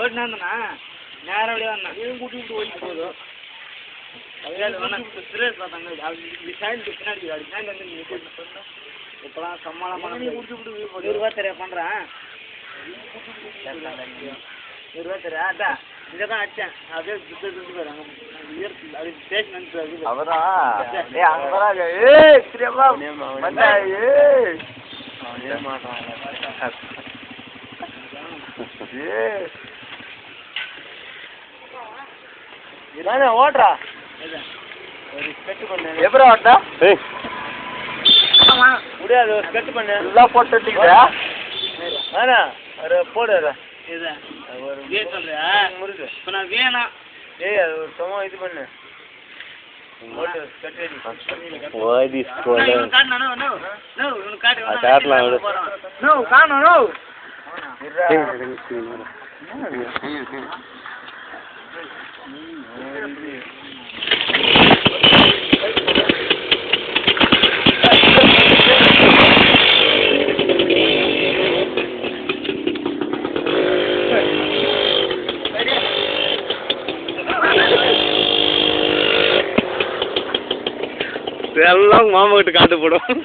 ஓடினா இருந்தண்ணா நேரம் அப்படியே வந்தேன் நீயும் கூட்டிகிட்டு ஓடிட்டு போதும் சுரேஷ் பார்த்தாங்க அப்படி சைடு பின்னாடி அப்படி சைடு வந்து நீ இப்போலாம் சம்மாளம் பண்ண ₹100 தெரியா பண்ணுறேன் ₹100 தெரியா அதான் இங்கே தான் அடித்தேன் அப்படியே சுற்றி போயிடுறாங்க அப்படி ஸ்டேஷன் வந்து இதானே ஓட்டுறா ஒரு ஸ்கெட்ச் பண்ணு எப்படி ஓட்டா முடியாது ஒரு ஸ்கெட்ச் பண்ணு எல்லாம் போட்டு வச்சுக்கிட்டா வேணா ஒரு போடு இது ஒரு வே சொல்றியா முருகு இப்போ நான் வேணாம் ஏய் அது ஒரு சும்மா இது பண்ணு போட்டு ஸ்கெட்ச் ஓடி ஸ்கோல காணணும் நோ நோ இவன் காட்டு காட்டலாம் நோ காணணும் நோ எல்லாம் மாமா கிட்ட காட்டு போடும்